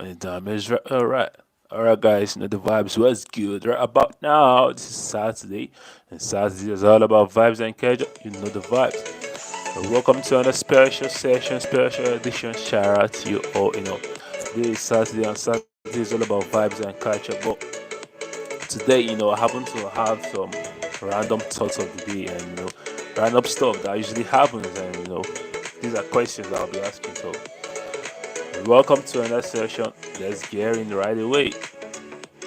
And damage, right? Alright, guys, the vibes was good. Right about now, this is Saturday, and Saturday is all about vibes and catch. You know the vibes. Welcome to another special session, special edition. Shout out to you all. Today is Saturday, and Saturday is all about vibes and catch up. But today, I happen to have some random thoughts of the day, and random stuff that usually happens, and these are questions that I'll be asking. So, welcome to another session. Let's get in right away.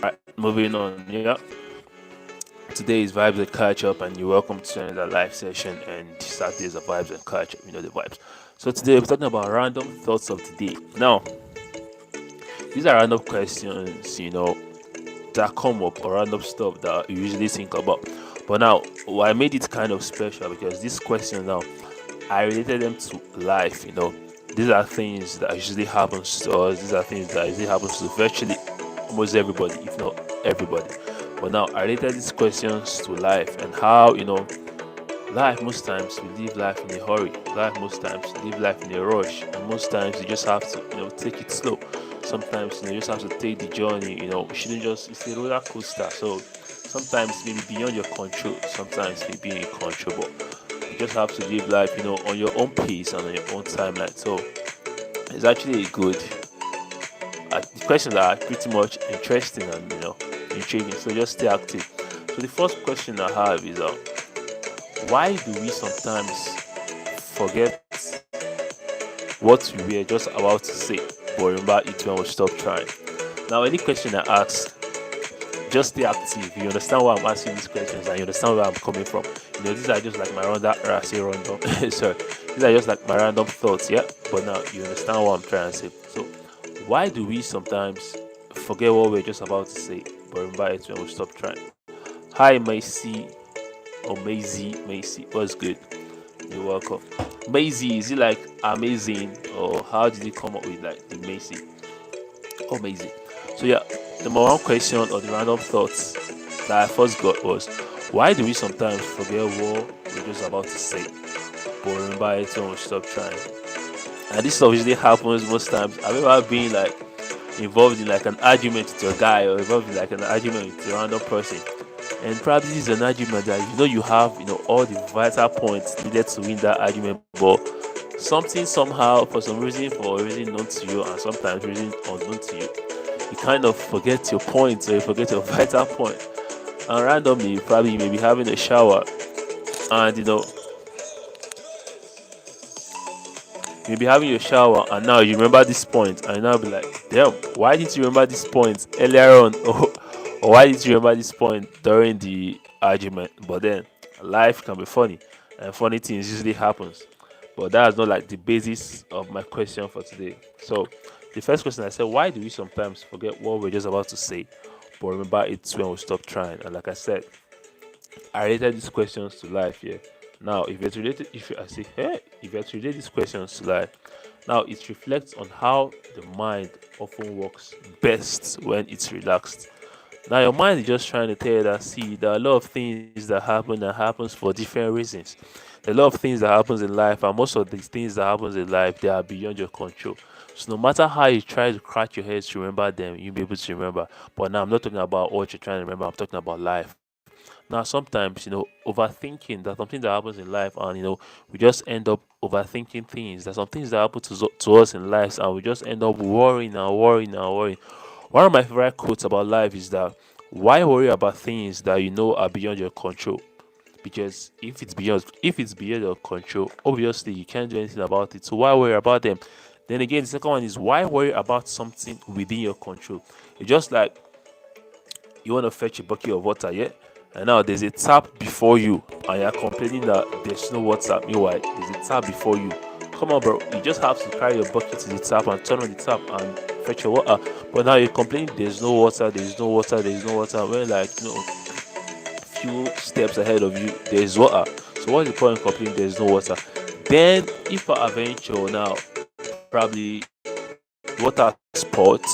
Right, moving on. Yeah, today is vibes and catch up, and you're welcome to another live session. And Saturdays are vibes and catch up. You know the vibes. So today we're talking about random thoughts of the day. Now, these are random questions, that come up, or random stuff that you usually think about. But now, I made it kind of special because these questions now, I related them to life. These are things that usually happens to us. These are things that usually happens to virtually almost everybody, if not everybody. But now I related these questions to life and how life, most times we live life in a hurry. Life, most times we live life in a rush, and most times you just have to take it slow. Sometimes you just have to take the journey. You shouldn't just, it's a roller coaster. So sometimes maybe beyond your control, sometimes maybe in control, but you just have to live life on your own pace and on your own timeline. So it's actually a good the questions are pretty much interesting and intriguing. So just stay active. So the first question I have is why do we sometimes forget what we were just about to say, but remember it when we stop trying? Now, any question I ask, just stay active. You understand why I'm asking these questions, and you understand where I'm coming from. These are just like my random, sorry, these are just like my random thoughts, yeah. But now you understand what I'm trying to say. So, why do we sometimes forget what we're just about to say, but remember it when we stop trying? Hi, Macy, or Macy, what's good? You're welcome. Maisie, is it like amazing, or how did you come up with like the Macy? Oh, Maisie. So yeah, the number one question or the random thoughts that I first got was, why do we sometimes forget what we're just about to say, but remember it when we stop trying? And this obviously happens most times. I've ever been like involved in like an argument with a guy, or involved in like an argument with a random person, and probably this is an argument that you have all the vital points needed to win that argument, but something somehow, for some reason, for a reason known to you and sometimes reason unknown to you, you kind of forget your point, or you forget your vital point. And randomly, probably you may be having a shower, and you'll be having your shower, and now you remember this point, and now be like, damn, why didn't you remember this point earlier on? Or why didn't you remember this point during the argument? But then life can be funny, and funny things usually happens. But that's not like the basis of my question for today. So the first question, I said, why do we sometimes forget what we're just about to say, but remember it when we stop trying? And like I said, I related these questions to life here. Now, if it's related, if you, I say, hey, if you relate these questions to life, now it reflects on how the mind often works best when it's relaxed. Now, your mind is just trying to tell you that, see, there are a lot of things that happen, that happens for different reasons. There are a lot of things that happens in life, and most of these things that happens in life, they are beyond your control. So no matter how you try to crack your head to remember them, you'll be able to remember. But now I'm not talking about what you're trying to remember. I'm talking about life. Now, sometimes, overthinking, there's something that happens in life, and, we just end up overthinking things. There's some things that happen to us in life, and we just end up worrying and worrying and worrying. One of my favorite quotes about life is that, why worry about things that you know are beyond your control? Because if it's beyond your control, obviously you can't do anything about it. So why worry about them? Then again, the second one is, why worry about something within your control? It's just like you want to fetch a bucket of water, yeah? And now there's a tap before you, and you're complaining that there's no water. Meanwhile, there's a tap before you. Come on, bro. You just have to carry your bucket to the tap and turn on the tap and fetch your water. But now you're complaining there's no water, there's no water, there's no water. When, like, few steps ahead of you, there's water. So what's the point in complaining there's no water? Then, if per adventure now, probably water spot,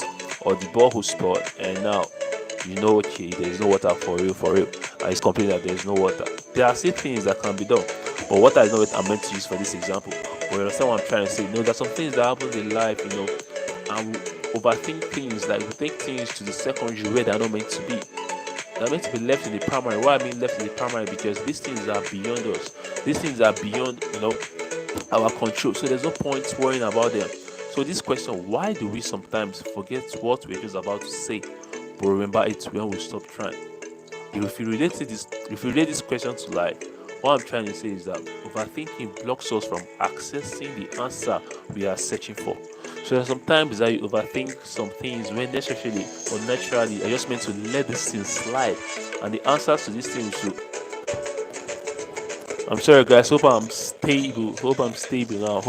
or the borehole spot, and now okay, there's no water for real, and he's complaining that there's no water. There are still things that can be done, but water is not what I'm meant to use for this example. But you understand what I'm trying to say? There's some things that happen in life, and overthink things, like we take things to the secondary where they're not meant to be. They're meant to be left in the primary. Why I mean left in the primary? Because these things are beyond us. These things are beyond, our control. So there's no point worrying about them. So this question, why do we sometimes forget what we're just about to say, but remember it when we stop trying? If you relate this question to life, what I'm trying to say is that overthinking blocks us from accessing the answer we are searching for. So sometimes that you overthink some things when necessarily or naturally are just meant to let this thing slide, and the answers to these things should. I'm sorry, guys. Hope I'm stable. Hope I'm stable now.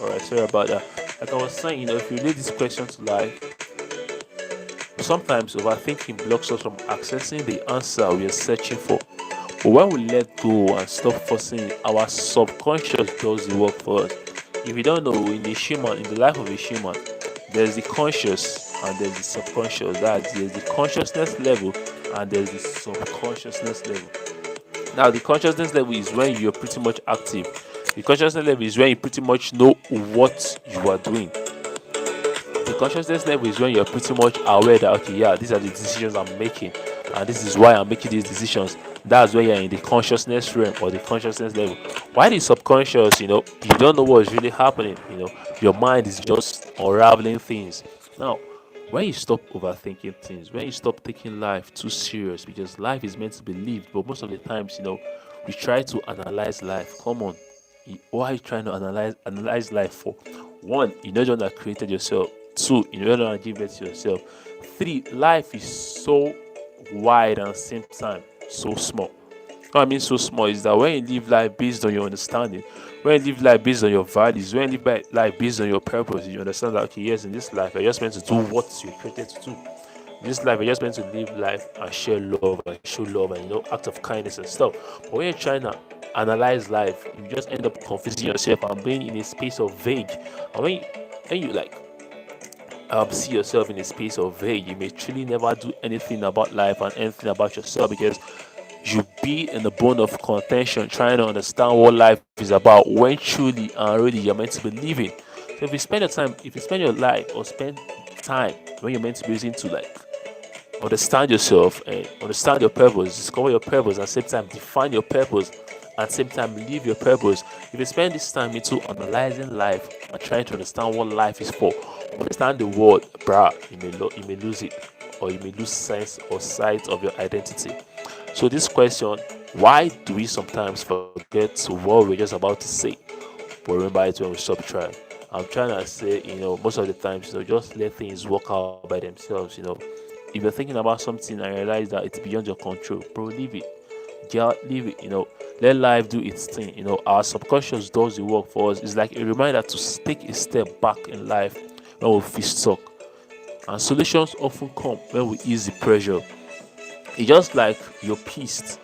All right. Sorry about that. Like I was saying, if you relate this question to life, sometimes overthinking blocks us from accessing the answer we are searching for. But when we let go and stop forcing it, our subconscious does the work for us. If you don't know, in the life of a human, there's the conscious and there's the subconscious. There's the consciousness level and there's the subconsciousness level. Now, the consciousness level is when you're pretty much active. The consciousness level is when you pretty much know what you are doing. The consciousness level is when you're pretty much aware that, okay, yeah, these are the decisions I'm making, and this is why I'm making these decisions. That's when you're in the consciousness realm or the consciousness level. Why the subconscious, you don't know what's really happening. Your mind is just unraveling things. Now, when you stop overthinking things, when you stop taking life too serious, because life is meant to be lived, but most of the times, we try to analyze life. Come on, why are you trying to analyze life for? One, you know the one that created yourself. Two, you know the one that give birth to yourself. Three, life is so wide and same time so small. What I mean so small is that when you live life based on your understanding, when you live life based on your values, when you live life based on your purpose, you understand that, okay, yes, in this life, you're just meant to do what you're created to do. In this life, you're just meant to live life and share love and show love and, act of kindness and stuff. But when you're trying to analyze life, you just end up confusing yourself and being in a space of vague. And when you see yourself in a space of vague, you may truly never do anything about life and anything about yourself, because you be in the bone of contention trying to understand what life is about, when truly and really you're meant to be living. So if you spend your life or spend time when you're meant to be using to understand yourself and understand your purpose, discover your purpose, and same time define your purpose, and same time live your purpose. If you spend this time into analyzing life and trying to understand what life is for, understand the world, bruh, you may lose it, or you may lose sense or sight of your identity. So this question, why do we sometimes forget what we're just about to say, but remember it when we stop trying? I'm trying to say, most of the times, just let things work out by themselves. If you're thinking about something and realize that it's beyond your control, bro, leave it. Leave it. Let life do its thing. Our subconscious does the work for us. It's like a reminder to take a step back in life when we feel stuck, and solutions often come when we ease the pressure. It's just like you're pissed,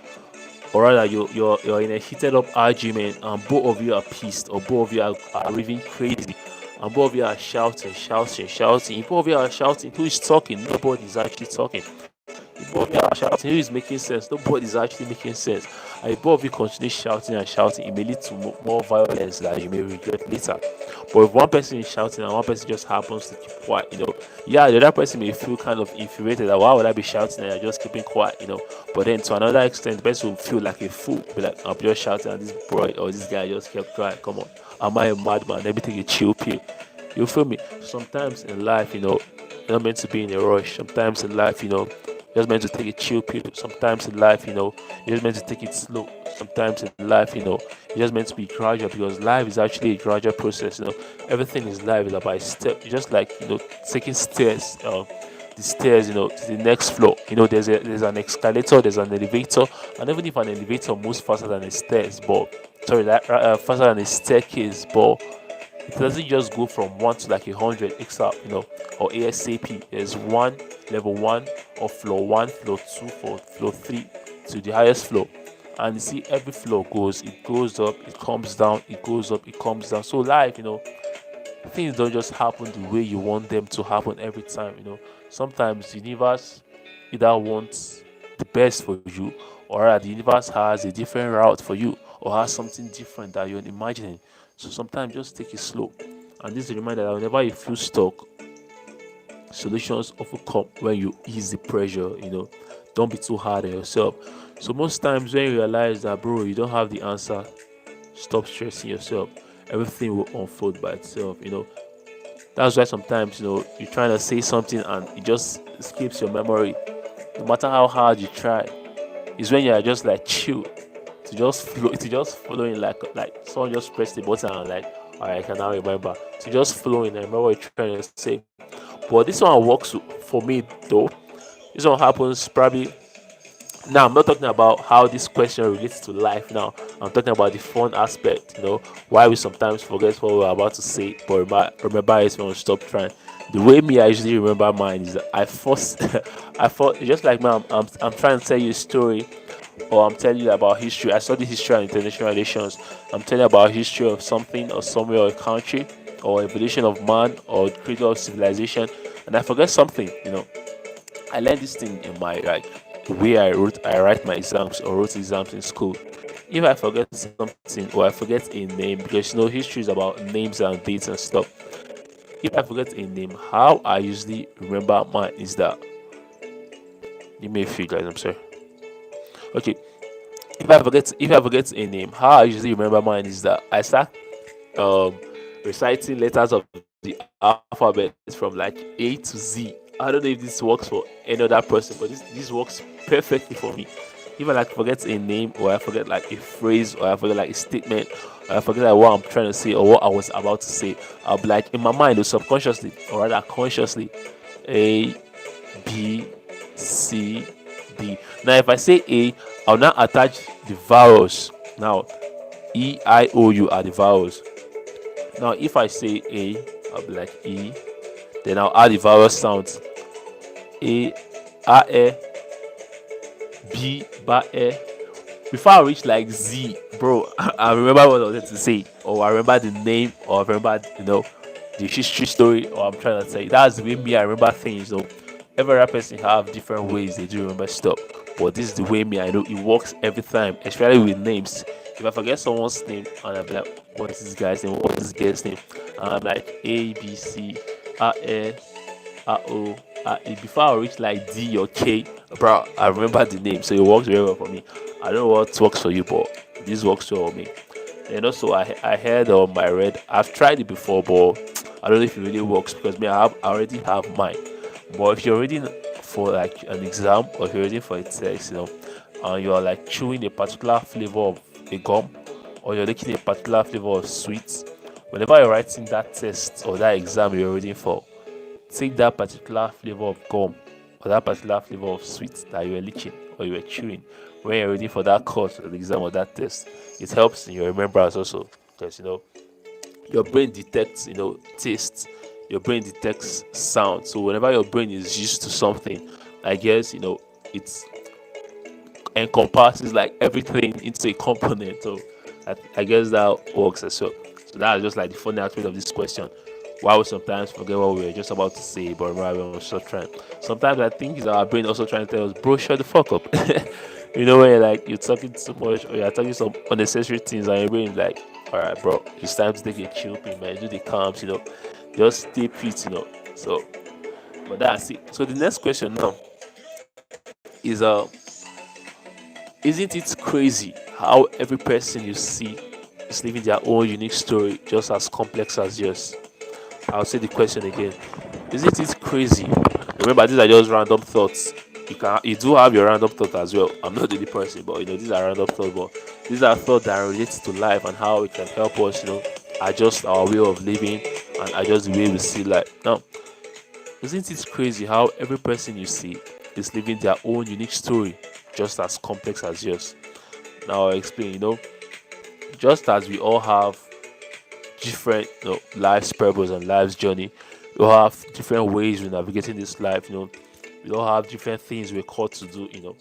or rather you're in a heated up argument, and both of you are pissed, or both of you are raving crazy, and both of you are shouting. If both of you are shouting, who is talking? Nobody is actually talking. If both of you are shouting, who is making sense? Nobody is actually making sense. And if both of you continue shouting and shouting, it may lead to more violence that you may regret later. But if one person is shouting and one person just happens to keep quiet, yeah, the other person may feel kind of infuriated that why would I be shouting and you're just keeping quiet. But then to another extent, the person will feel like a fool, be like, I'm just shouting and this boy or this guy just kept quiet. Come on, am I a madman? Let me take a chill pill. You feel me? Sometimes in life, you're not meant to be in a rush. Sometimes in life, you're just meant to take a chill pill. Sometimes in life, you're just meant to take it slow. Sometimes in life, you're just meant to be gradual, because life is actually a gradual process. Everything in life is about a step. It's just like taking stairs. The stairs, to the next floor. There's an escalator, there's an elevator, and even if an elevator moves faster than a stairs, but sorry, faster than a staircase, but it doesn't just go from 1 to like 100 ASAP, or ASAP. There's level 1 or floor 1, floor 2, floor 3 to the highest floor. And you see, every floor it goes up, it comes down, it goes up, it comes down. So life, things don't just happen the way you want them to happen every time. Sometimes the universe either wants the best for you, or the universe has a different route for you, or has something different that you're imagining. So sometimes just take it slow. And this is a reminder that whenever you feel stuck, solutions often come when you ease the pressure. Don't be too hard on yourself. So most times when you realize that, bro, you don't have the answer, stop stressing yourself. Everything will unfold by itself. That's why sometimes you're trying to say something and it just escapes your memory. No matter how hard you try, it's when you're just like chill to just flowing like someone just pressed the button and like, alright, I can now remember. To just flowing and remember what you're trying to say. But this one works for me though. This one happens probably now. I'm not talking about how this question relates to life now. I'm talking about the fun aspect, why we sometimes forget what we're about to say, but remember it when we stop trying. The way me I usually remember mine is that I first I thought just like man, I'm trying to tell you a story, or I'm telling you about history. I study history and international relations. I'm telling you about history of something or somewhere or a country or evolution of man or creation of civilization, and I forget something. I learned this thing in my like the way I write my exams or wrote exams in school. If I forget something or I forget a name, because history is about names and dates and stuff. If I forget a name, how I usually remember mine is that, give me a few guys, I'm sorry. Okay, if I forget a name, how I usually remember mine is that I start um reciting letters of the alphabet from like A to Z. I don't know if this works for any other person, but this works perfectly for me. If I like forget a name, or I forget like a phrase, or I forget like a statement, or I forget like what I'm trying to say or what I was about to say, I'll be like in my mind or subconsciously or rather consciously, A, B, C, D. Now if I say A, I'll now attach the vowels. Now E, I, O, U are the vowels. Now if I say A, I'll be like E. Then I'll add the vowel sounds. A, A, E, B, Ba, E. Before I reach like Z, bro, I remember what I wanted to say, or I remember the name, or I remember, the history story, or I'm trying to say. That's the way me I remember things. Every other person have different ways they do remember stuff, but this is the way me I know it works every time, especially with names. If I forget someone's name and I'm like, what is this guy's name? What is this girl's name? And I'm like A, B, C, A, E, A, O, A, E. Before I reach like D or K, bro, I remember the name, so it works very well for me. I don't know what works for you, but this works well for me. And also, I heard I read. I've tried it before, but I don't know if it really works because I already have mine. But if you're reading for like an exam, or if you're reading for a test, and you're like chewing a particular flavor of a gum, or you're licking a particular flavor of sweets, whenever you're writing that test or that exam you're reading for, take that particular flavor of gum or that particular flavor of sweets that you were licking or you were chewing when you're ready for that course or the exam or that test. It helps in your remembrance also, because your brain detects taste, your brain detects sound. So whenever your brain is used to something, I guess it's encompasses like everything into a component. So I guess that works as well. So that's just like the funny aspect of this question. Why we sometimes forget what we were just about to say, but remember when we're so trying. Sometimes I think it's our brain also trying to tell us, bro, shut the fuck up. When you're talking too much or you're talking some unnecessary things and your brain is like, alright, bro, it's time to take a chill pill, man. Do the calms, just stay put, So, but that's it. So the next question now is isn't it crazy how every person you see is living their own unique story just as complex as yours? I'll say the question again. Isn't it crazy? Remember, these are just random thoughts. You do have your random thought as well. I'm not the only person, but these are random thoughts. But these are thoughts that relate to life and how it can help us, adjust our way of living and adjust the way we see life. Now, isn't it crazy how every person you see is living their own unique story, just as complex as yours? Now I'll explain. Just as we all have different life's purpose and life's journey, we all have different ways we're navigating this life. We all have different things we're called to do.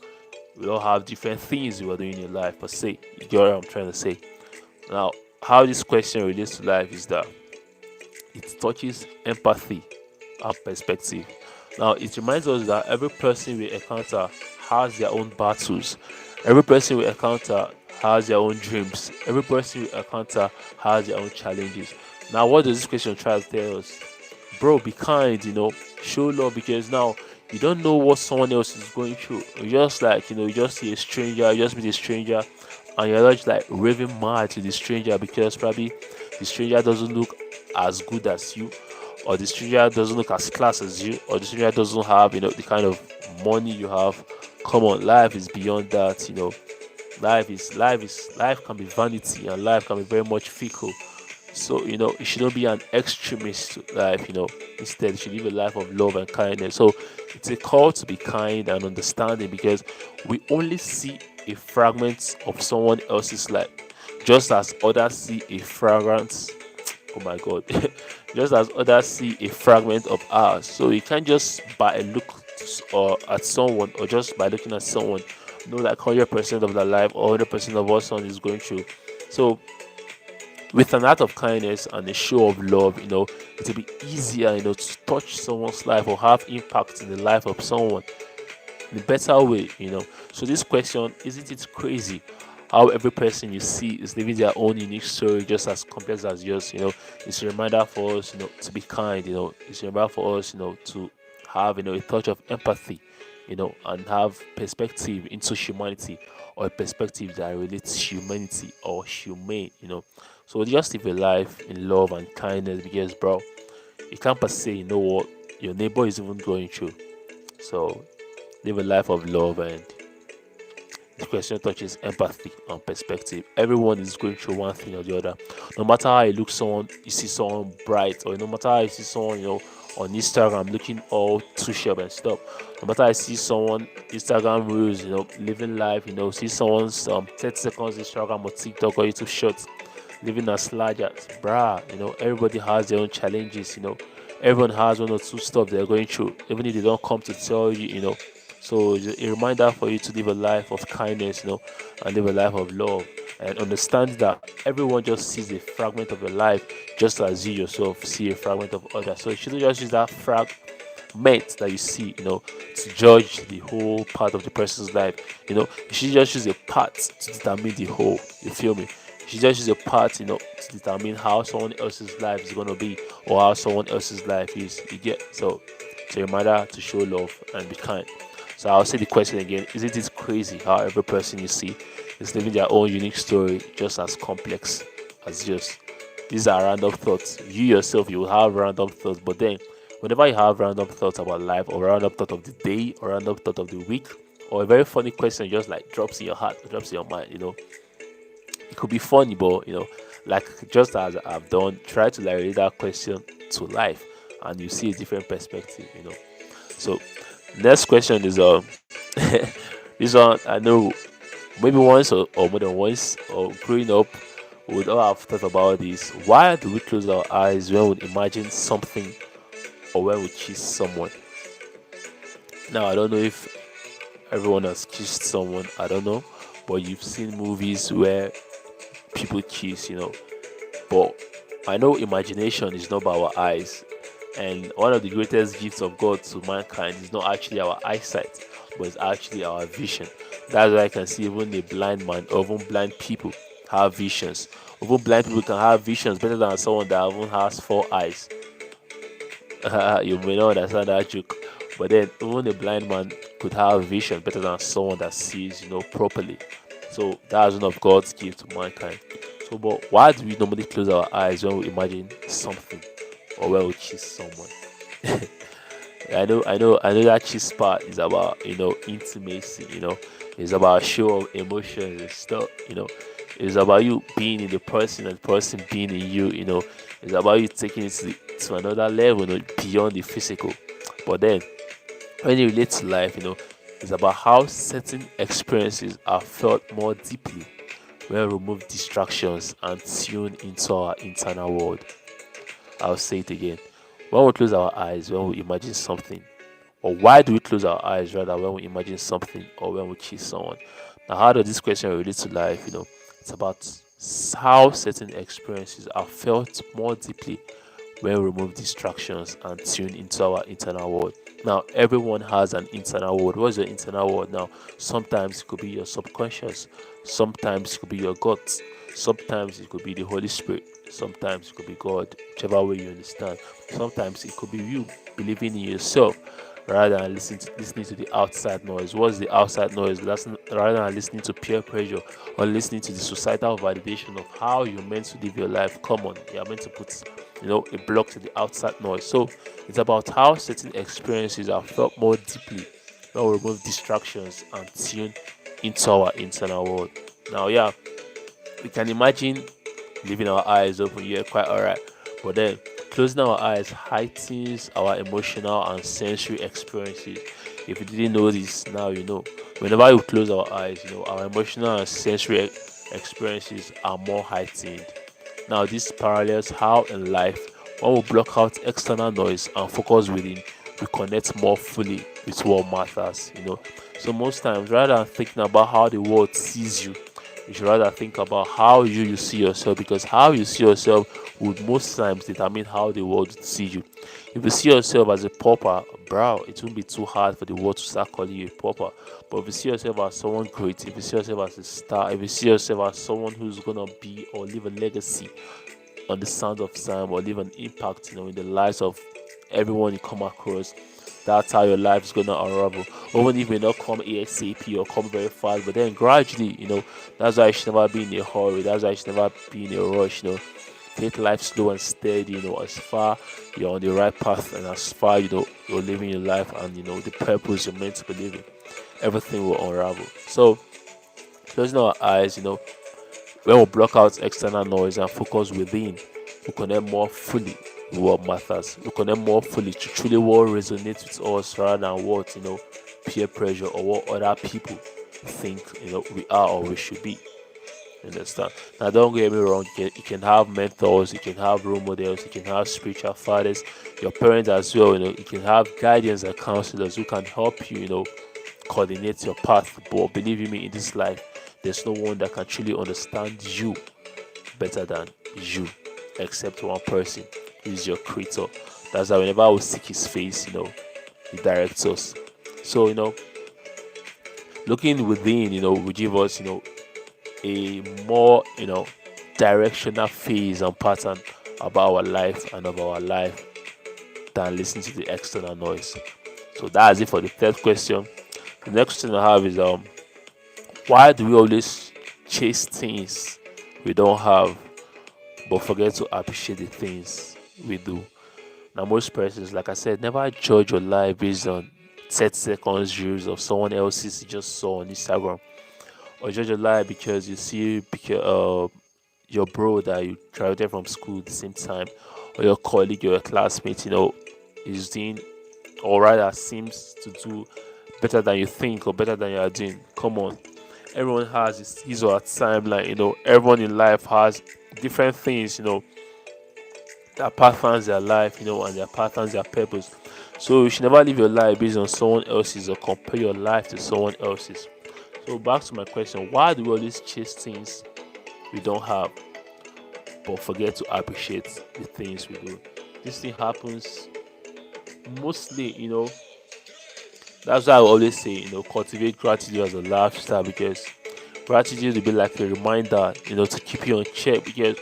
We all have different things we are doing in life. But say, you get what I'm trying to say. Now, how this question relates to life is that it touches empathy and perspective. Now, it reminds us that every person we encounter has their own battles. Every person we encounter has their own dreams. Every person we encounter has their own challenges. Now, what does this question try to tell us? Bro, be kind, Show love, because now you don't know what someone else is going through. You just like, you just see a stranger, you just meet a stranger, and you're just like raving mad to the stranger because probably the stranger doesn't look as good as you, or the stranger doesn't look as class as you, or the stranger doesn't have, the kind of money you have. Come on, life is beyond that. Life can be vanity, and life can be very much fickle. So, you shouldn't be an extremist to life. Instead, you should live a life of love and kindness. So, it's a call to be kind and understanding, because we only see a fragment of someone else's life, just as others see a fragrance. Oh my god. Just as others see a fragment of ours. So, you can't just by a look or at someone, or just by looking at someone, know like 100% of their life or 100% of what someone is going through. So, with an act of kindness and a show of love, it'll be easier, to touch someone's life or have impact in the life of someone in a better way. So this question, isn't it crazy how every person you see is living their own unique story just as complex as yours? It's a reminder for us, to be kind. It's a reminder for us, to have, a touch of empathy, and have perspective into humanity, or a perspective that relates humanity or humane. So just live a life in love and kindness, because bro, you can't per se know what your neighbor is even going through. So live a life of love, and the question touches empathy and perspective. Everyone is going through one thing or the other. No matter how you look someone, you see someone bright, or no matter how you see someone, on Instagram looking all too sharp and stuff. No matter how I see someone Instagram reels, living life, see someone's 30 seconds Instagram or TikTok or YouTube shorts, living as large as brah. Everybody has their own challenges. Everyone has one or two stuff they're going through, even if they don't come to tell you. So it's a reminder for you to live a life of kindness, and live a life of love, and understand that everyone just sees a fragment of your life, just as you yourself see a fragment of others. So you shouldn't just use that fragment that you see, to judge the whole part of the person's life. You should just use a part to determine the whole. You feel me? You should just use a part, to determine how someone else's life is gonna be, or how someone else's life is. You get? So it's a reminder to show love and be kind. So I'll say the question again: isn't it crazy how every person you see is living their own unique story, just as complex as yours? These are random thoughts. You yourself, you will have random thoughts, but then whenever you have random thoughts about life, or random thought of the day, or random thought of the week, or a very funny question just like drops in your heart, or drops in your mind, it could be funny, but like just as I've done, try to like relate that question to life, and you see a different perspective. So next question is this one I know maybe once, or more than once, or growing up, we would all have thought about this. Why do we close our eyes when we imagine something, or when we kiss someone? Now I don't know if everyone has kissed someone, I don't know, but you've seen movies where people kiss. But I know imagination is not by our eyes, and one of the greatest gifts of God to mankind is not actually our eyesight, but it's actually our vision. That's why I can see even a blind man, or even blind people have visions. Even blind people can have visions better than someone that even has four eyes. You may not understand that joke, but then even a blind man could have vision better than someone that sees, properly. So that's one of God's gift to mankind. So, but why do we normally close our eyes when we imagine something, or when we kiss someone? I know that kiss part is about intimacy. It's about show of emotions and stuff. It's about you being in the person and the person being in you. It's about you taking it to another level, beyond the physical. But then when you relate to life, it's about how certain experiences are felt more deeply when we remove distractions and tune into our internal world. I'll say it again. When we close our eyes, when we imagine something, or why do we close our eyes rather when we imagine something, or when we kiss someone? Now, how does this question relate to life? It's about how certain experiences are felt more deeply when we remove distractions and tune into our internal world. Now, everyone has an internal world. What's your internal world now? Sometimes it could be your subconscious, sometimes it could be your gut, sometimes it could be the Holy Spirit, Sometimes it could be God, whichever way you understand. Sometimes it could be you believing in yourself rather than listening to the outside noise. What's the outside noise? Rather than listening to peer pressure or listening to the societal validation of how you're meant to live your life. Come on, you're meant to put a block to the outside noise. So it's about how certain experiences are felt more deeply when we remove distractions and tune into our internal world. Now, yeah, we can imagine leaving our eyes open, yeah, quite alright. But then closing our eyes heightens our emotional and sensory experiences. If you didn't know this, now you know. Whenever we close our eyes, our emotional and sensory experiences are more heightened. Now, this parallels how in life, when we block out external noise and focus within, we connect more fully with what matters. So most times, rather than thinking about how the world sees you, you should rather think about how you see yourself, because how you see yourself would most times determine how the world would see you. If you see yourself as a pauper, bro, it won't be too hard for the world to start calling you a pauper. But if you see yourself as someone great, if you see yourself as a star, if you see yourself as someone who's gonna be or leave a legacy on the sound of time or leave an impact, in the lives of everyone you come across, that's how your life is gonna unravel. Even if it may not come ASAP or come very fast, but then gradually, that's why you should never be in a hurry. That's why you should never be in a rush. Take life slow and steady, as far you're on the right path and as far you're living your life and the purpose you're meant to be living, everything will unravel. So closing our eyes, when we block out external noise and focus within, we connect more fully with what matters. We connect more fully to truly what resonates with us rather than what, peer pressure or what other people think, we are or we should be. You understand? Now, don't get me wrong, you can have mentors, you can have role models, you can have spiritual fathers, your parents as well, you can have guardians and counselors who can help you, coordinate your path. But believe me, in this life, there's no one that can truly understand you better than you, except one person, who is your creator. That's why whenever we seek his face, he directs us. So, looking within, will give us, a more, directional phase and pattern about our life and of our life than listening to the external noise. So that's it for the third question. The next question I have is why do we always chase things we don't have but forget to appreciate the things we do? Now, most persons, like I said, never judge your life based on 30 seconds views of someone else's you just saw on Instagram, or judge your life because you see your bro that you graduated from school at the same time, or your colleague or your classmate, is doing, or rather seems to do better than you think or better than you are doing. Come on, everyone has his or her timeline. Everyone in life has different things, that patterns their life, and their patterns their purpose. So you should never live your life based on someone else's or compare your life to someone else's. So back to my question: why do we always chase things we don't have but forget to appreciate the things we do? This thing happens mostly, that's why I always say, cultivate gratitude as a lifestyle, because gratitude will be like a reminder, to keep you on check, because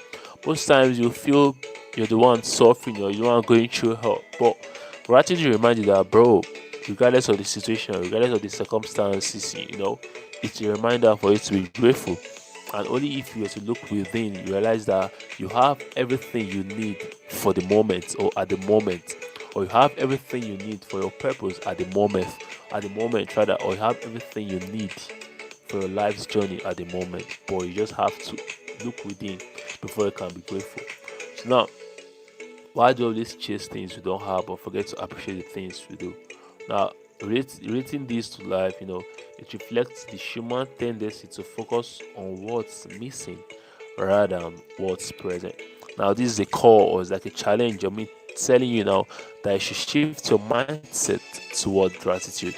most times you feel you're the one suffering or you're the one going through hell. But gratitude reminds you that, bro, regardless of the situation, regardless of the circumstances, it's a reminder for you to be grateful. And only if you were to look within, you realize that you have everything you need for the moment or at the moment, or you have everything you need for your purpose at the moment rather, or you have everything you need for your life's journey at the moment, but you just have to look within before you can be grateful. So now, why do we always chase things we don't have but forget to appreciate the things we do? Now, relating this to life, it reflects the human tendency to focus on what's missing rather than what's present. Now, this is a call or it's like a challenge of me telling you now that you should shift your mindset toward gratitude,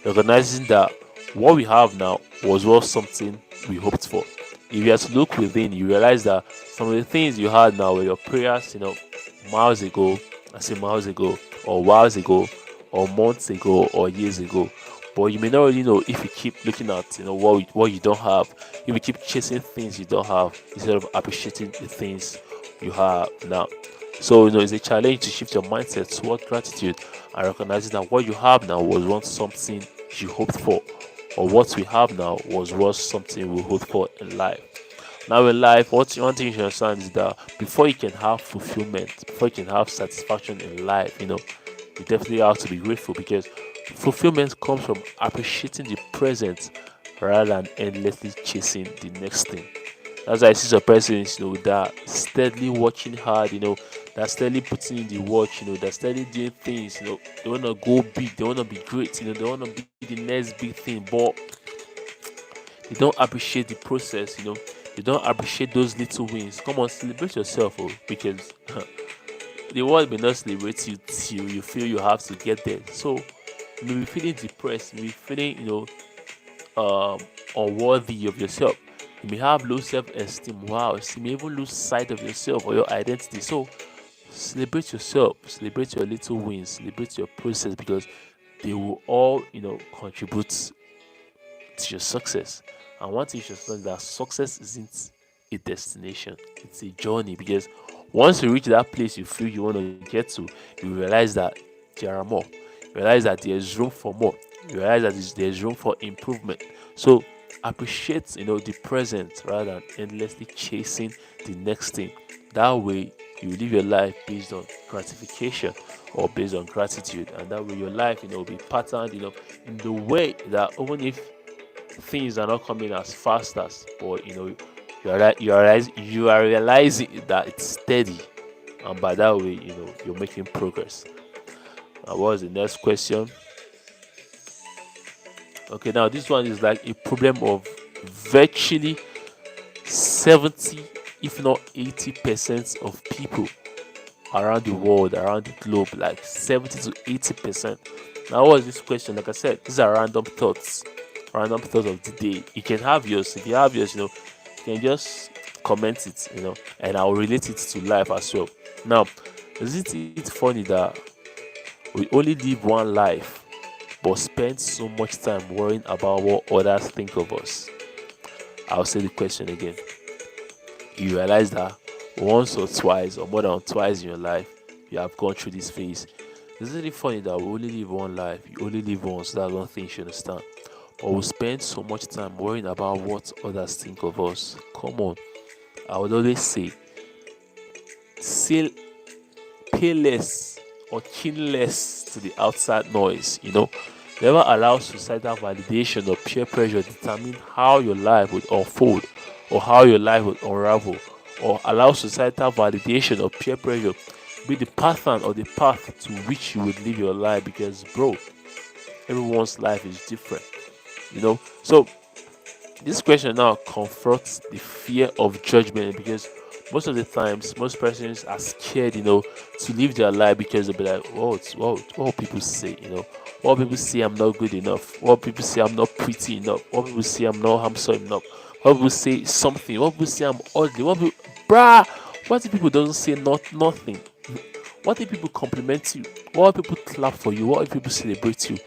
recognizing that what we have now was worth something we hoped for. If you have to look within, you realize that some of the things you had now were your prayers, miles ago, miles ago, or whiles ago, or months ago, or years ago. But you may not really know if you keep looking at what you don't have, if you keep chasing things you don't have instead of appreciating the things you have now. So it's a challenge to shift your mindset toward gratitude and recognizing that what you have now was once something you hoped for, or what we have now was once something we hoped for in life. Now in life, one thing you should understand is that before you can have fulfillment, before you can have satisfaction in life, you definitely have to be grateful, because fulfillment comes from appreciating the present rather than endlessly chasing the next thing. That's why I see some persons, that steadily working hard, that steadily putting in the work, that steadily doing things, they wanna go big, they wanna be great, they wanna be the next big thing, but they don't appreciate the process, they don't appreciate those little wins. Come on, celebrate yourself, because the world may not celebrate you till you feel you have to get there. So you may be feeling depressed, you may be feeling, um, unworthy of yourself. You may have low self-esteem. Wow, you may even lose sight of yourself or your identity. So celebrate yourself, celebrate your little wins, celebrate your process, because they will all, contribute to your success. And one thing you should know is that success isn't a destination, it's a journey. Because once you reach that place you feel you want to get to, you realize that there are more. You realize that there's room for more. You realize that there's room for improvement. So appreciate, the present rather than endlessly chasing the next thing. That way you live your life based on gratification or based on gratitude, and that way your life, will be patterned, in the way that even if things are not coming as fast as, but you are realizing that it's steady, and by that way, you're making progress. What was the next question? Okay, now this one is like a problem of virtually 70, if not 80% of people around the world, around the globe, like 70 to 80%. Now, what was this question? Like I said, these are random thoughts of the day. You can have yours. If you have yours, you can just comment it, and I'll relate it to life as well. Now, isn't it funny that we only live one life, but spend so much time worrying about what others think of us? I'll say the question again. You realize that once or twice, or more than twice in your life, you have gone through this phase. Isn't it funny that we only live one life? You only live once. That's one thing you should understand. But we spend so much time worrying about what others think of us. Come on. I would always say pay less or keen less to the outside noise. Never allow societal validation or peer pressure determine how your life would unfold or how your life would unravel, or allow societal validation or peer pressure be the pattern or the path to which you would live your life, because bro, everyone's life is different. So this question now confronts the fear of judgment, because most of the times most persons are scared, to live their life, because they'll be like, what will people say, what people say I'm not good enough, what people say I'm not pretty enough, what people say I'm not handsome enough, what people say something, what people say I'm ugly, bruh, what if people don't say nothing? What if people compliment you? What if people clap for you? What if people celebrate you?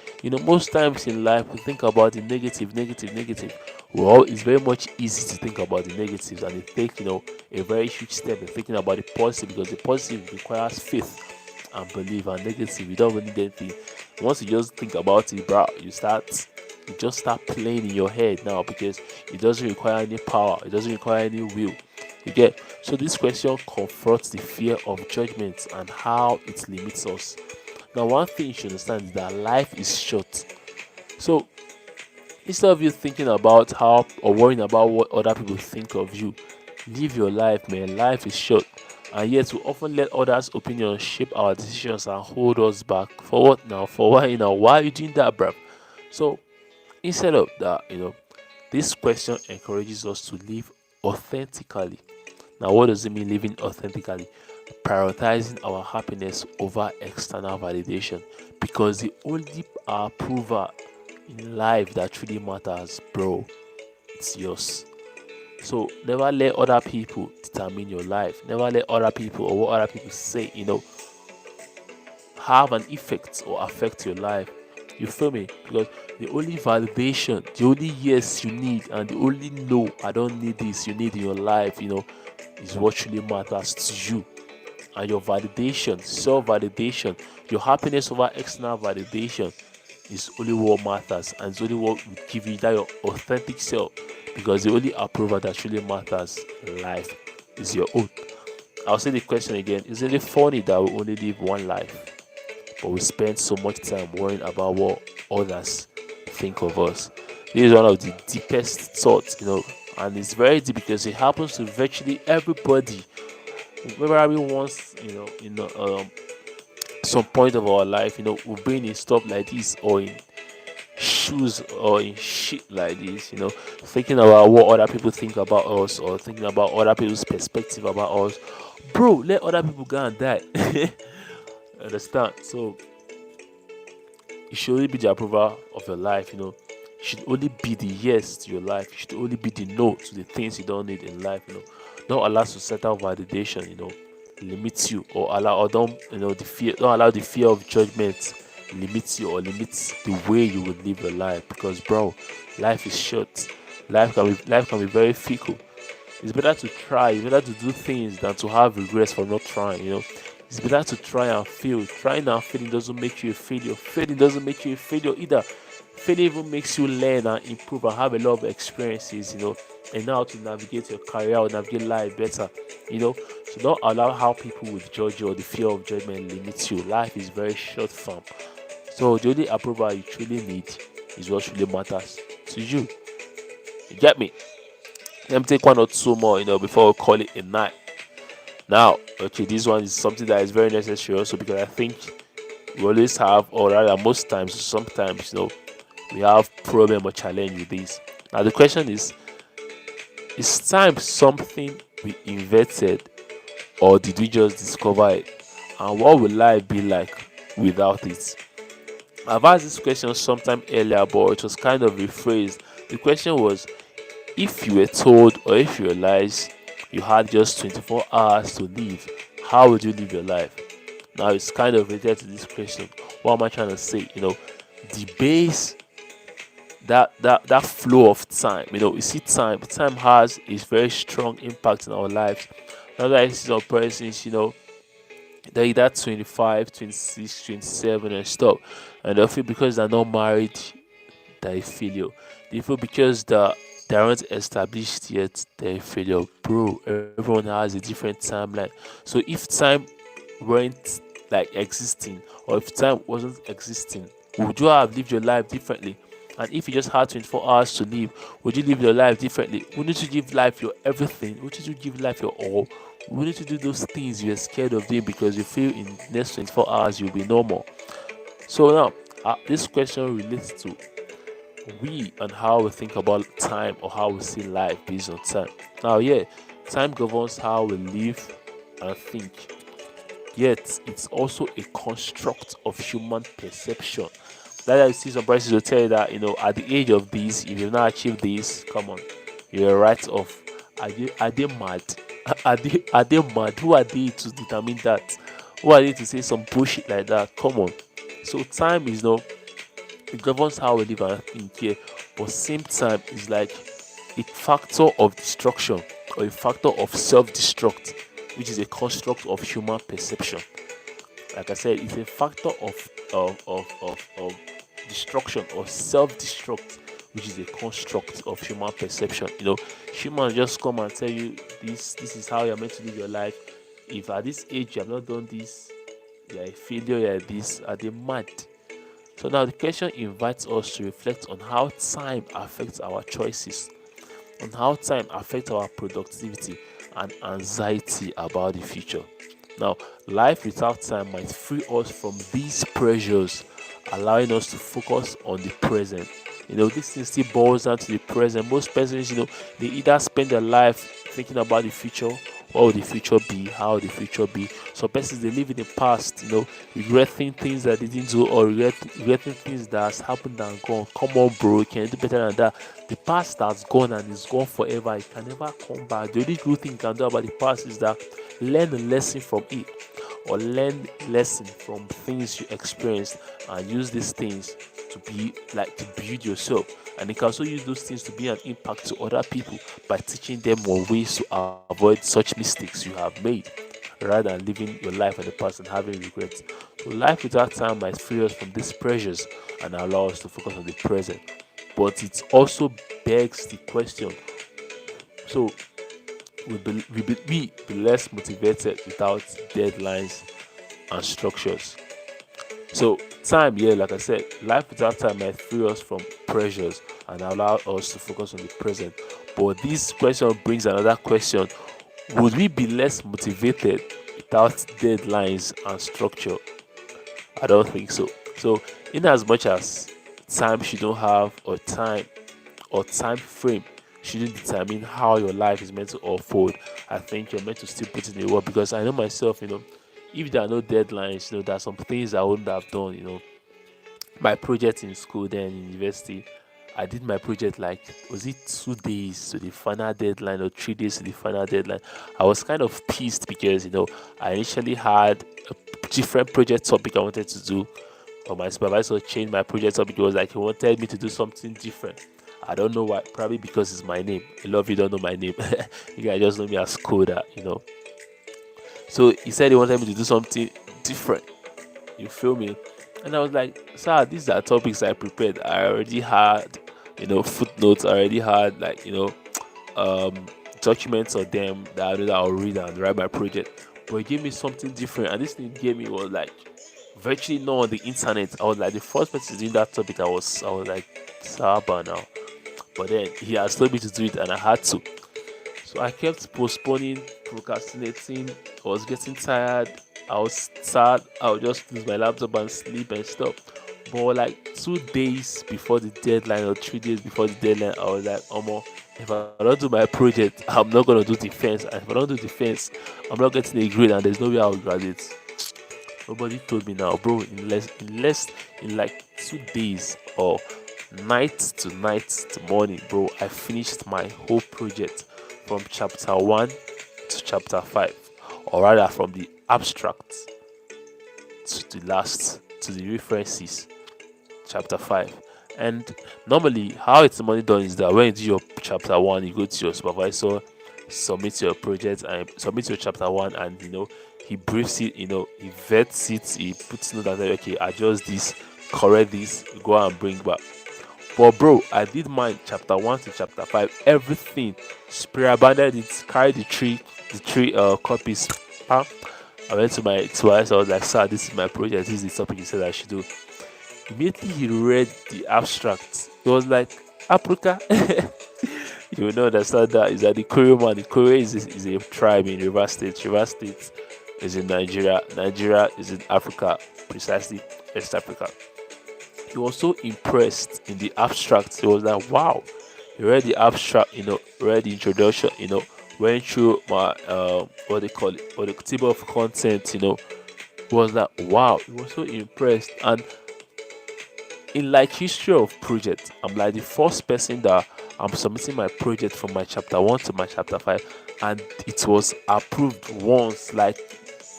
Most times in life we think about the negative, negative, negative. Well, it's very much easy to think about the negatives, and it takes, a very huge step in thinking about the positive, because the positive requires faith and belief, and negative, you don't really need anything. Once you just think about it, bro, you just start playing in your head now, because it doesn't require any power, it doesn't require any will. You get? So this question confronts the fear of judgment and how it limits us. Now, one thing you should understand is that life is short. So instead of you thinking about how or worrying about what other people think of you, live your life, man. Life is short. And yet we often let others' opinions shape our decisions and hold us back. For what now? For why now? Why are you doing that, bruv? So instead of that, this question encourages us to live authentically. Now, what does it mean living authentically? Prioritizing our happiness over external validation, because the only approval in life that truly matters, bro, it's yours. So never let other people determine your life. Never let other people or what other people say, have an effect or affect your life. You feel me? Because the only validation, the only yes you need, and the only no, I don't need this, you need in your life, is what truly matters to you. And your validation, self-validation, your happiness over external validation is only what matters, and it's only what will give you that your authentic self, because the only approval that truly matters in life is your own. I'll say the question again: isn't it funny that we only live one life, but we spend so much time worrying about what others think of us? This is one of the deepest thoughts, and it's very deep because it happens to virtually everybody. Maybe once, some point of our life, we've been in stuff like this, or in shoes, or in shit like this, thinking about what other people think about us, or thinking about other people's perspective about us. Bro, let other people go and die. Understand? So it should only be the approval of your life. It should only be the yes to your life. It should only be the no to the things you don't need in life. Don't allow societal validation limit you, or don't allow the fear of judgment limit you, or limits the way you would live your life. Because bro, life is short. Life can be very fickle. It's better to try. It's better to do things than to have regrets for not trying. It's better to try and fail. Trying and failing doesn't make you a failure. Failing doesn't make you a failure either. Failing even makes you learn and improve and have a lot of experiences, and know how to navigate your career or navigate life better. So don't allow how people will judge you, or the fear of judgment limits you. Life is very short, fam. So the only approval you truly need is what really matters to you. You get me? Let me take one or two more, before we call it a night. Now, okay, this one is something that is very necessary also, because I think we always have, or rather most times, sometimes, we have problem or challenge with this. Now the question is time something we invented, or did we just discover it? And what will life be like without it? I've asked this question sometime earlier, but it was kind of rephrased. The question was, if you were told, or if you realized you had just 24 hours to live, how would you live your life? Now it's kind of related to this question. What am I trying to say? The base, that flow of time. You see, time has a very strong impact in our lives. Now that I see some persons, they're either 25, 26, 27 and stuff, and they feel because they're not married, they're a failure. They feel because they aren't established yet, they're a failure. Bro, everyone has a different timeline. So if time weren't like existing, or if time wasn't existing, would you have lived your life differently? And if you just had 24 hours to live, would you live your life differently? Wouldn't you give life your everything? Wouldn't you give life your all? Wouldn't you do those things you're scared of doing because you feel in the next 24 hours you'll be normal? So now, this question relates to we and how we think about time, or how we see life based on time. Now, yeah, time governs how we live and think, yet it's also a construct of human perception. That I see some persons will tell you that, at the age of this, if you've not achieved this, come on, you're right off. Are they mad? Are they mad? Who are they to determine that? Who are they to say some bullshit like that? Come on. So time is it governs how we live and think here, but same time is like a factor of destruction, or a factor of self-destruct, which is a construct of human perception. Like I said, it's a factor of destruction, or self-destruct, which is a construct of human perception. Humans just come and tell you this is how you're meant to live your life. If at this age you have not done this, you're a failure, you're this. Are they mad? So now the question invites us to reflect on how time affects our choices, on how time affects our productivity and anxiety about the future. Now, life without time might free us from these pressures, allowing us to focus on the present. This thing still boils down to the present. Most persons, they either spend their life thinking about the future. What will the future be? How will the future be? Some persons, they live in the past, regretting things that they didn't do, or regretting things that has happened and gone. Come on, bro, you can do better than that. The past has gone and is gone forever. It can never come back. The only good thing you can do about the past is that learn a lesson from it, or learn lesson from things you experienced, and use these things to be like to build yourself, and you can also use those things to be an impact to other people by teaching them more ways to avoid such mistakes you have made, rather than living your life in the past and having regrets. So life without time might free us from these pressures and allow us to focus on the present. But it also begs the question: so we be less motivated without deadlines and structures? So time, yeah, like I said, life without time might free us from pressures and allow us to focus on the present. But this question brings another question: would we be less motivated without deadlines and structure? I don't think so. So, in as much as time shouldn't have or time frame shouldn't determine how your life is meant to unfold, I think you're meant to still put in the work, because I know myself, if there are no deadlines, there are some things I wouldn't have done. My project in school, then in university, I did my project like, was it 2 days to the final deadline or 3 days to the final deadline? I was kind of pissed because I initially had a different project topic I wanted to do, but my supervisor changed my project topic. It was like he wanted me to do something different. I don't know why. Probably because it's my name. A lot of you don't know my name. You guys just know me as Coda. So he said he wanted me to do something different. You feel me? And I was like, sir, these are topics I prepared. I already had, footnotes. I already had um, documents of them that I know that I'll read and write my project. But he gave me something different, and this thing he gave me was like virtually not on the internet. I was like the first person doing that topic. I was like, Saba now. But then he has told me to do it, and I had to. So I kept postponing, procrastinating. I was getting tired. I was sad. I would just use my laptop and sleep and stuff. But like 2 days before the deadline or 3 days before the deadline, I was like, Omo, if I don't do my project, I'm not gonna do defense. And if I don't do defense, I'm not getting a grade, and there's no way I'll graduate. Nobody told me now, bro. In like 2 days, or night to night to morning, bro, I finished my whole project from chapter 1 to chapter 5, or rather from the abstract to the last, to the references, chapter 5. And normally, how it's normally done is that when you do your chapter 1, you go to your supervisor, submit your project, and submit your chapter 1, and he briefs it, he vets it, he puts note that, okay, adjust this, correct this, go and bring back. But bro, I did mine chapter 1 to chapter 5, everything, spray abandoned it, carried the three copies. Pam. I went to my supervisor. I was like, sir, this is my project, this is the topic he said I should do. Immediately he read the abstract. He was like, Africa. You will not understand that is that the Korean man. The Korea is a tribe in Rivers State. Rivers State is in Nigeria. Nigeria is in Africa, precisely West Africa. He was so impressed in the abstract. He was like, wow. He read the abstract, read the introduction, went through my what they call it, or the table of content, was like, wow. He was so impressed. And in like history of project, I'm like the first person that I'm submitting my project from my chapter 1 to my chapter 5, and it was approved once. Like,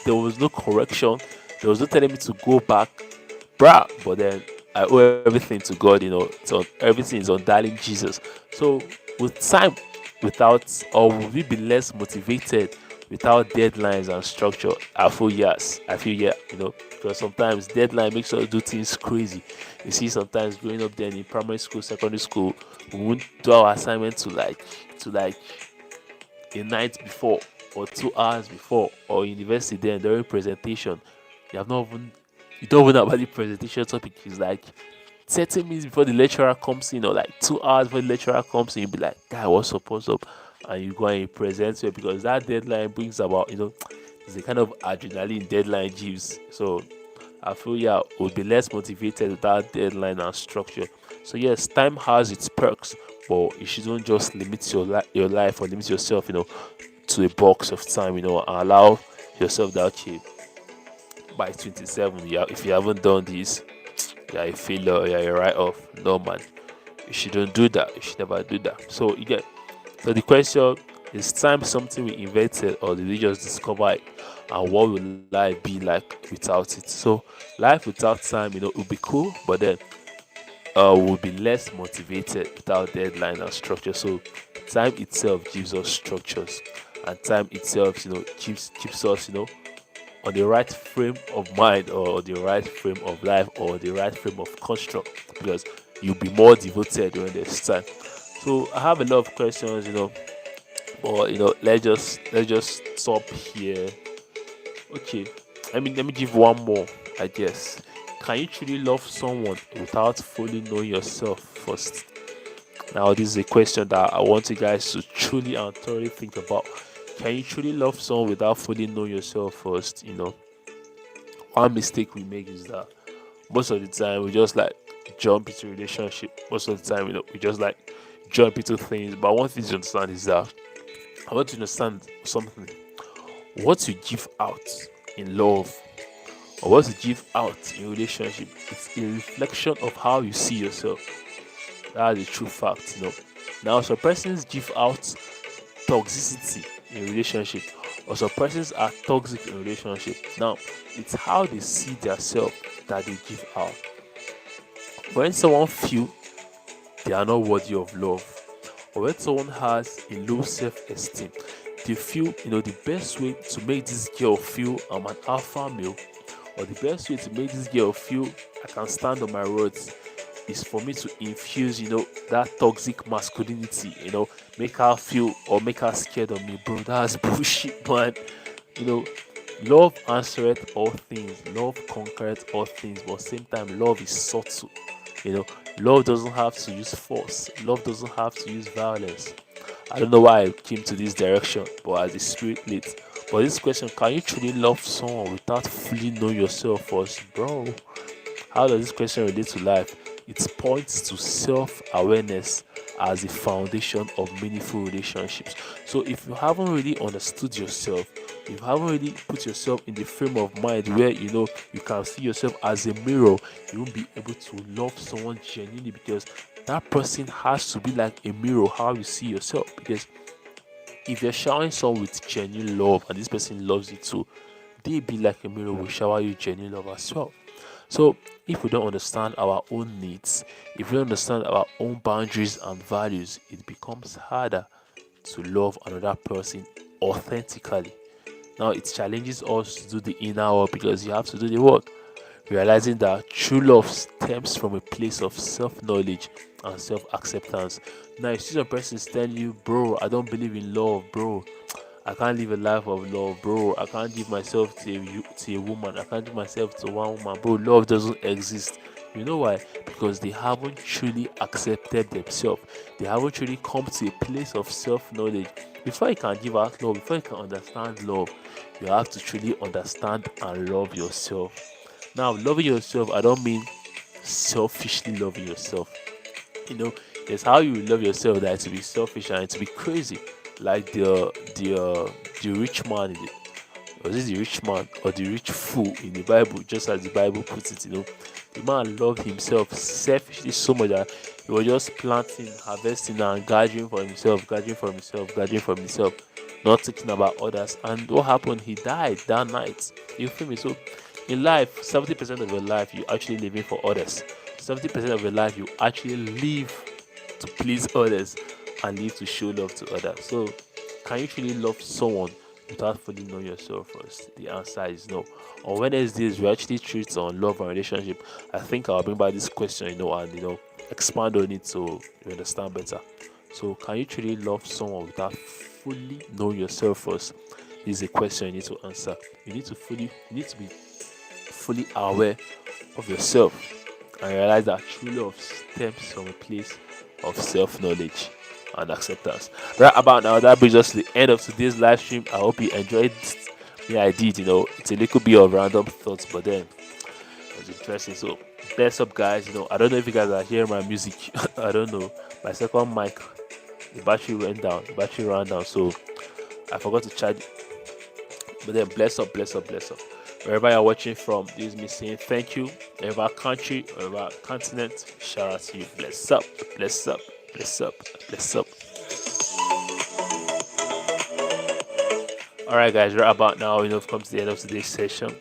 there was no correction, there was no telling me to go back, bruh. But then I owe everything to God. So everything is on darling Jesus. So with time, without, or will we be less motivated without deadlines and structure? I feel yes. I feel yeah. Because sometimes deadline makes us do things crazy. You see, sometimes growing up then in primary school, secondary school, we won't do our assignment to like a night before or 2 hours before, or university then during presentation. You have not even you don't even know about the presentation topic. It's like 30 minutes before the lecturer comes in, or like 2 hours before the lecturer comes in. You be like, guy, what's up? And you go and you present it, because that deadline brings about, it's a kind of adrenaline deadline gives. So I feel yeah, we'll be less motivated without deadline and structure. So yes, time has its perks, but you shouldn't just limit your life, or limit yourself, to a box of time, and allow yourself that, okay, by 27, yeah, if you haven't done this, you're a failure, you're a write-off. No, man, you shouldn't do that. You should never do that. So you get. So the question is: time something we invented, or did we just discover it? And what will life be like without it? So life without time, would be cool, but then will be less motivated without deadline and structure. So time itself gives us structures, and time itself, keeps us, on the right frame of mind, or the right frame of life, or the right frame of construct, because you'll be more devoted when there's time. So I have a lot of questions, but let's just stop here. Okay, let me give one more, I guess. Can you truly love someone without fully knowing yourself first? Now, this is a question that I want you guys to truly and thoroughly think about. Can you truly love someone without fully knowing yourself first? One mistake we make is that most of the time we just like jump into relationship. Most of the time, we just like jump into things. But one thing to understand is that I want you to understand something. What you give out in love, or what you give out in relationship, it's a reflection of how you see yourself. That's the true fact. Now, some persons give out toxicity in relationship, or some persons are toxic in relationship. Now, it's how they see themselves that they give out. When someone feel they are not worthy of love, or when someone has a low self-esteem, they feel the best way to make this girl feel I'm an alpha male, or the best way to make this girl feel I can stand on my words, is for me to infuse that toxic masculinity, make her feel or make her scared of me. Bro, that's bullshit, man. you know Love answereth all things, love conquereth all things, but same time love is subtle. you know Love doesn't have to use force, love doesn't have to use violence. I don't know why I came to this direction, but as the spirit leads. But this question, can you truly love someone without fully knowing yourself first? Bro, how does this question relate to life? It points to self awareness as the foundation of meaningful relationships. So, if you haven't really understood yourself, if you haven't really put yourself in the frame of mind where you can see yourself as a mirror, you won't be able to love someone genuinely, because that person has to be like a mirror how you see yourself. Because if you're showering someone with genuine love and this person loves you too, they be like a mirror will shower you genuine love as well. So, if we don't understand our own needs, if we don't understand our own boundaries and values, it becomes harder to love another person authentically. Now, it challenges us to do the inner work, because you have to do the work, realizing that true love stems from a place of self knowledge and self acceptance. Now, if some person is telling you, bro, I don't believe in love, bro, I can't live a life of love, bro. I can't give myself to a woman. I can't give myself to one woman, bro. Love doesn't exist. You know why? Because they haven't truly accepted themselves. They haven't truly come to a place of self-knowledge. Before you can give out love, before you can understand love, you have to truly understand and love yourself. Now, loving yourself, I don't mean selfishly loving yourself. you know there's how you love yourself, that to be selfish and to be crazy, like the rich man in the was it the rich man or the rich fool in the Bible? Just as the Bible puts it, the man loved himself selfishly so much that he was just planting, harvesting, and gathering for himself, gathering for himself, gathering for himself, not thinking about others. And what happened? He died that night. You feel me? So in life, 70% of your life you actually living for others. 70% of your life you actually live to please others and live to show love to others. So, can you truly love someone without fully knowing yourself first? The answer is no. On Wednesdays, we actually treat on love and relationship. I think I'll bring back this question, and expand on it so you understand better. So, can you truly love someone without fully knowing yourself first? This is a question you need to answer. You need to be fully aware of yourself and realize that true love stems from a place of self-knowledge and acceptance. Right about now, that brings us to the end of today's live stream. I hope you enjoyed me. I did. It's a little bit of random thoughts, but then it was interesting. So, bless up, guys. I don't know if you guys are hearing my music. I don't know. My second mic, the battery went down. The battery ran down, so I forgot to charge it. But then, bless up, bless up, bless up. Wherever you're watching from, this is me saying thank you. Wherever country, wherever continent, shout out to you. Bless up, bless up, bless up, bless up. Alright, guys, right about now, we've come to the end of today's session.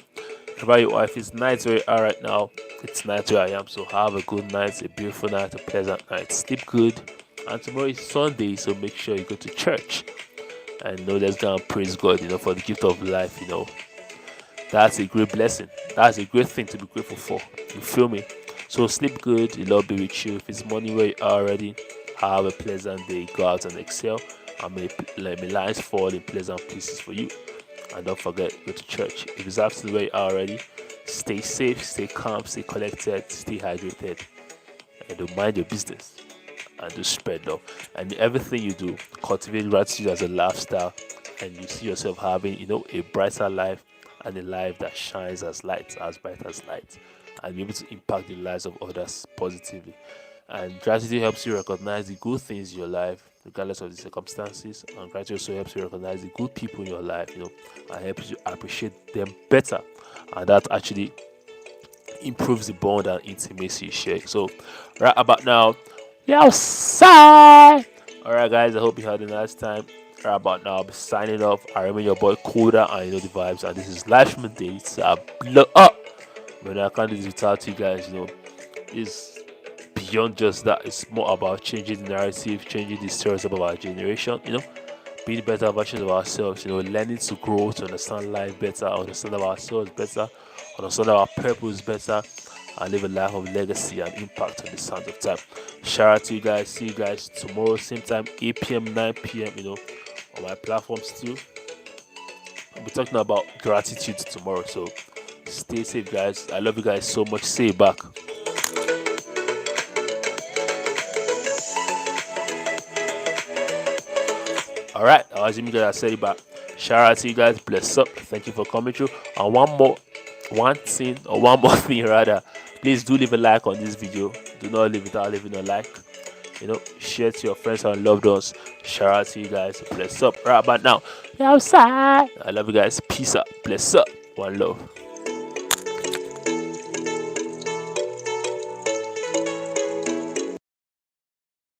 Wherever your wife is nice where you are right now, it's night where I am. So have a good night, a beautiful night, a pleasant night. Sleep good. And tomorrow is Sunday, so make sure you go to church. And let's go and praise God, for the gift of life. That's a great blessing. That's a great thing to be grateful for. You feel me? So sleep good. The Lord be with you. If it's morning where you are already, have a pleasant day. Go out and excel. And may lines fall in pleasant places for you. And don't forget, go to church. If it's afternoon where you are already, stay safe, stay calm, stay collected, stay hydrated, and don't mind your business. And just spread love. And everything you do, cultivate gratitude as a lifestyle, and you see yourself having, a brighter life and a life that shines as light, as bright as light, and be able to impact the lives of others positively. And gratitude helps you recognize the good things in your life, regardless of the circumstances. And gratitude also helps you recognize the good people in your life, and helps you appreciate them better. And that actually improves the bond and intimacy you share. So, right about now, we outside. Alright, guys, I hope you had a nice time. Right about now, I'll be signing off. I remain your boy Coda, and you know the vibes. And this is Livestream Dates. Blow up. But I can't do this without you guys, It's beyond just that. It's more about changing the narrative, changing the stereotype of our generation, being better versions of ourselves, learning to grow, to understand life better, understand ourselves better, understand our purpose better, and live a life of legacy and impact on the sands of time. Shout out to you guys. See you guys tomorrow, same time, 8 p.m., 9 p.m., on my platforms too. I'll be talking about gratitude tomorrow. So stay safe, guys. I love you guys so much. Say it back. Alright, I was assuming I said it back. Shout out to you guys. Bless up. Thank you for coming through. And one more thing rather. Please do leave a like on this video. Do not leave without leaving a like. Share to your friends and loved ones. Shout out to you guys. Bless up. Right about now. Outside. I love you guys. Peace out. Bless up. One love.